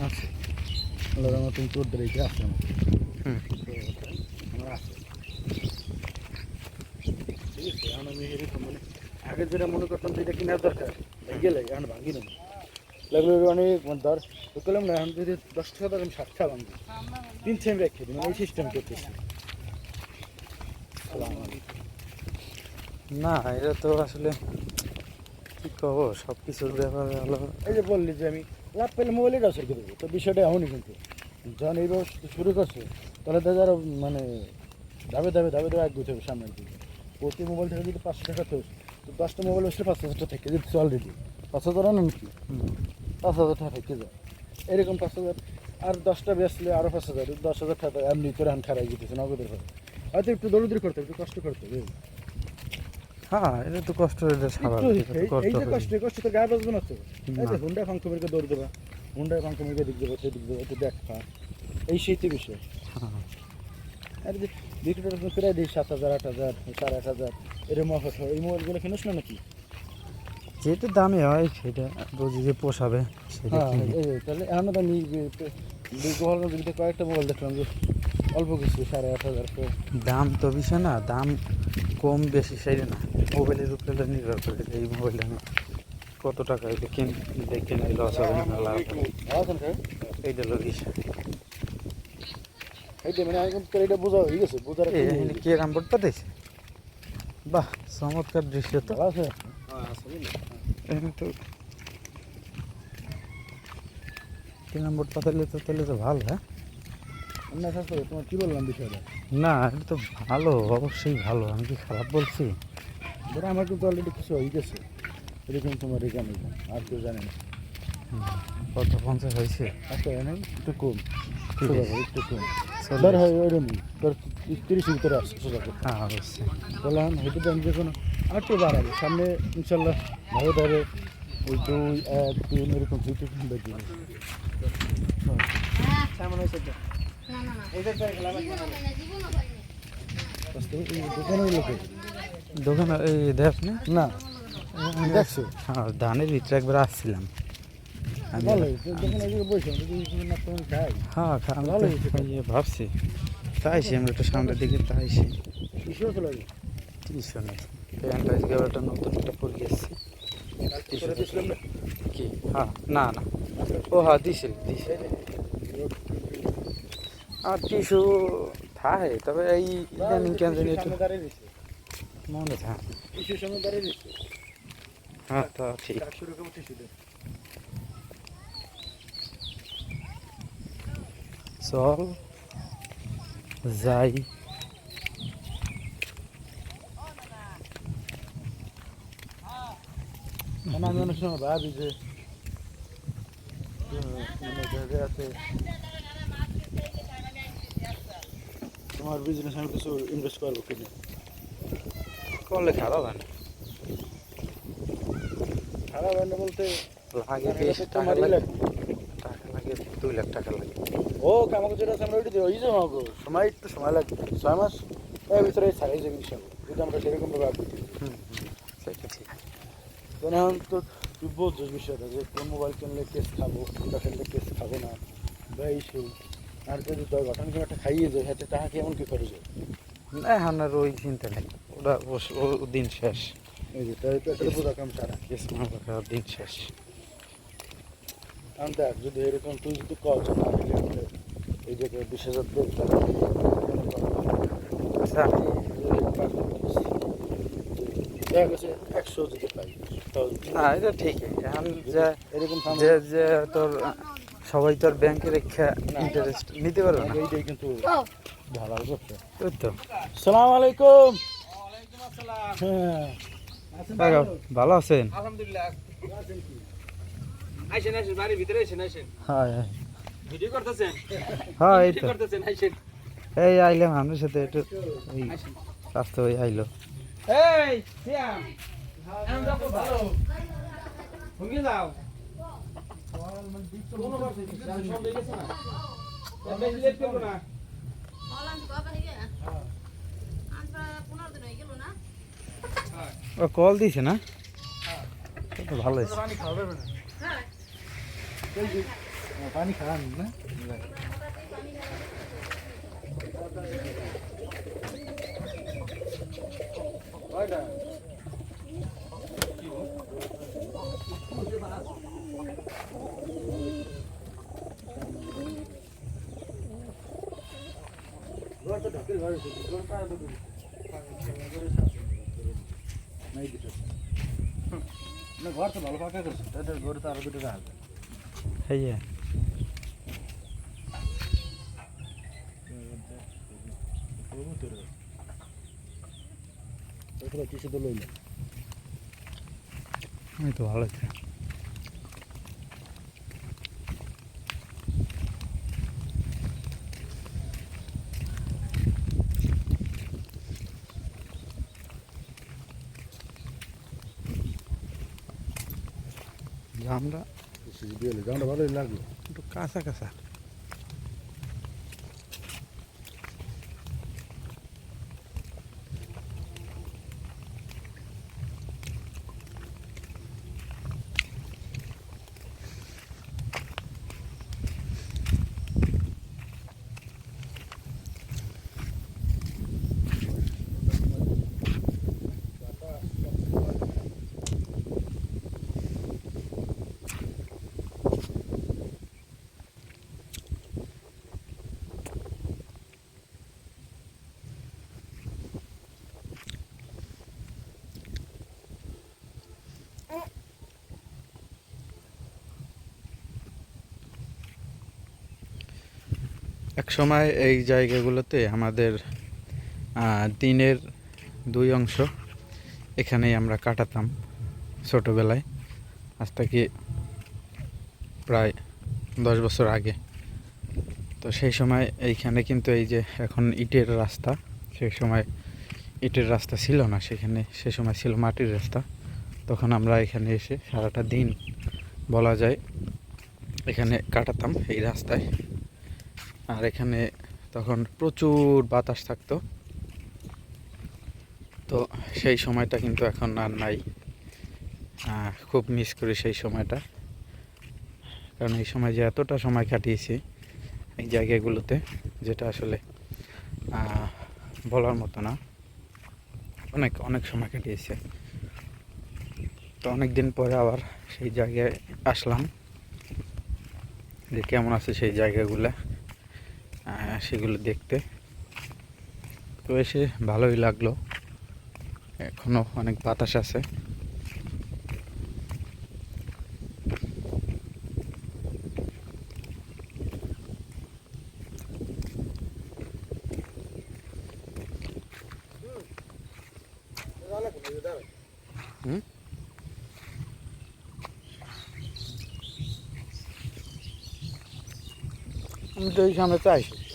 আছে আল্লাহর মতন তোর রেখে আছে আমার আছে ঠিক আছে। এখন আমি এরকম মানে আগে যেটা মনে করতাম যে এটা কেনার দরকার গেলে এখন ভাঙি না লাগলো অনেক দর করলাম না। এখন যদি 10 টাকা দাম 60 টাকা ভাঙবি 3 সেম রেখে দিই মানে এই সিস্টেম করতেছি না এটা তো আসলে কি কব সব কিছুর ব্যাপারে হলো। এই যে বললি যে আমি লাভ পেলে মোবাইলে কাজ করে দেবো তো বিষয়টা এমনই কিন্তু যখন এই ব্যবসা শুরু করছে তাহলে তাদের আরও মানে ধাপে ধাপে ধাপে ধাপে আগে হবে সামনের দিকে। প্রতি মোবাইল থেকে যদি 500 টাকা তো 10টা মোবাইল আসলে 5,000 টাকা থেকে দিচ্ছে অলরেডি 5,000 আনেন কি 5,000 টাকা থেকে যায় এরকম 5,000 আর 10টা বেচলে আরও 5,000 10,000 টাকা এমনি তোর এখন খারাই যেতেছে নগদের ভাবে হয়তো একটু দৌড়দৌড়ি করতে একটু কষ্ট করতে হবে। হ্যাঁ এটা তো কষ্ট এটা স্বাভাবিক এই যে কষ্ট কষ্ট তোর গায়ে বাজবে না তো এই যে হুন্ডা ফাঙ্ক মেরে দৌড় দেবা হুন্ডা ফাঙ্ক মেরে দিক দেবো সেদিক দেবো একটু দেখা এই শীতের বিষয় আর যে বিক্রিটা প্রায় দিই 7,000 8,000 8,500 এরকম অফার হয় এই মোবাইলগুলো কিনিস না নাকি যেটা দামে হয় সেটা বুঝি যে পোষাবে সেটা হ্যাঁ কিনি। তাহলে এখন তো আমি গোপালগঞ্জ দিকে কয়েকটা মোবাইল দেখলাম যে অল্প কিছু 8,500 দাম তো বিষয় না দাম কম বেশি সেই না মোবাইলের উপরে নির্ভর করে যে এই মোবাইল আমি কত টাকা এটা কিনে লস হবে না লাভ হবে আছেন স্যার এইটা হলো বিষয়। এইটা মানে এখন তোর এটা বোঝা হয়ে গেছে বোঝার এখানে কে রামবোর্ডটা দিয়েছে বাহ চমৎকার দৃশ্য তো ভালো আছে এখানে তো কে রামবোর্ড পাতালে তো তাহলে তো ভালো হ্যাঁ না স্যার তোমার কী বললাম বিষয়টা না এটা তো ভালো অবশ্যই ভালো আমি কি খারাপ বলছি ধরো আমার কিন্তু অলরেডি কিছু হয়ে গেছে এরকম তোমার এখানে আর কেউ জানে না কত 50 হয়েছে আচ্ছা নাই একটু কম তিরিশ। একটু কম চল্লিশ। ধর হয় ওইরকমই তোর 30 ভিতরে আসছে সোজা করে হ্যাঁ অবশ্যই বললাম হয়তো তো আমি যে কোনো আর একটু বাড়াবে সামনে ইনশাল্লাহ ভালো ধরে ওই 2 1 3 এরকম ভিতরে বেঁধে দেবে কেমন হয়েছে তো দোকানের লোকে দোকান এই দেখ না না দেখছো হ্যাঁ ধানের ভিতরে একবার আসছিলাম আমি ভালো দোকানে এদিকে বসে যদি না তোমার খাই হ্যাঁ আমি ভালো তো হয়েছে। ইয়ে ভাবছি তাই সে আমরা একটু সামনের দিকে তাই সে কিসেও তো লাগে টিউশন আছে প্যান্ট আজকে আবার একটা নতুন একটা পরে এসেছি করে দিয়েছিলাম না কি হ্যাঁ না না ও হ্যাঁ দিছিল আর টিস্যু থাকে তবে এই ইদানিং কেন জানি একটু সামনে দাঁড়িয়ে দিচ্ছে মনে থাকে টিস্যুর সামনে দাঁড়িয়ে দিচ্ছে হ্যাঁ তা ঠিক কাজ শুরু করবো টিস্যু দিয়ে চল যাই মানে আমি অনেক সময় ভাবি যে মানে জায়গাতে তোমার বিজনেস আমি কিছু ইনভেস্ট করবো কিনে করলে খারাপ হয় না খারাপ হয় না বলতে লাগে মানে বেশ এটা তো টাকা তোমারই লাগে লাগবে। টাকা লাগে 2 লাখ টাকা লাগে ও কামাকে যেটা আছে আমরা ওইটা দিই ওই যে মাগো সময় একটু সময় লাগবে 6 মাস এর ভিতরে ছাড়াই যাবে ইনশাল্লাহ যদি আমরা সেরকম ভাবে আগে সেটা ঠিক কারণ এখন তো তুই বুঝছিস বিষয়টা যে কোন মোবাইল কিনলে কেস খাবো কোনটা কিনলে কেস খাবো না বা এই সেই আর যদি তোর ঘটনা কোনো একটা খাইয়ে যায় হাতে টাকা কেমন কি খরচ হয় না এখন আর ওই চিন্তা নেই ওটা ও দিন শেষ এই যে তাই তো একটা বোঝা কাম সারা কেস না করার দিন শেষ আমি দেখ যদি এরকম তুই যদি কল না হলে আমাদের এই জায়গায় 20,000 দেখ আচ্ছা আমি দেখা গেছে 100 যদি পাই তাও না এটা ঠিকই এখন যে এরকম যে যে তোর সবাই তোর ব্যাংকে রেখে ইন্টারেস্ট নিতে পারবে না এইটাই কিন্তু ভালো করছে ওই তো সালাম আলাইকুম কাকা, ভালো আছেন আলহামদুলিল্লাহ আইসেন আইসেন বাড়ির ভিতরে আইসেন আইসেন হ্যাঁ ভিডিও করতেছেন হ্যাঁ এই তো করতেছেন আইসেন এই আইলাম আমার সাথে একটু ওই স্বাস্থ্য হয়ে আইলো এই সিয়াম আমি দেখো ভালো ভঙ্গি যাও কোনো করতে সন্দেহ গেছে না বেশি লেট করবো না ও কল দিছে না তো ভালো হয়েছে পানি খাওয়া যাবে না পানি খান না না ঘর তো ভালো ফাঁকা করছে তাদের ঘরে তো আরো দুটো গাছ এই যে কিছু তো লইল আমি তো ভালো আছে জামটা গানটা ভালোই লাগলো একটু কাঁচা কাঁচা এক সময় এই জায়গাগুলোতে আমাদের দিনের 2 অংশ এখানেই আমরা কাটাতাম ছোটোবেলায় আজ থেকে প্রায় 10 বছর আগে তো সেই সময় এইখানে কিন্তু এই যে এখন ইটের রাস্তা সেই সময় ইটের রাস্তা ছিল না সেখানে সে সময় ছিল মাটির রাস্তা তখন আমরা এখানে এসে সারাটা দিন বলা যায় এখানে কাটাতাম এই রাস্তায় আর এখানে তখন প্রচুর বাতাস থাকতো তো সেই সময়টা কিন্তু এখন আর নাই খুব মিস করি সেই সময়টা কারণ এই সময় যে এতটা সময় কাটিয়েছি এই জায়গাগুলোতে যেটা আসলে বলার মতো না অনেক অনেক সময় কাটিয়েছে তো অনেক দিন পরে আবার সেই জায়গায় আসলাম যে কেমন আছে সেই জায়গাগুলো সেগুলো দেখতে তো এসে ভালোই লাগলো এখনো অনেক বাতাস আছে আমি তো এই সামনে চাইছি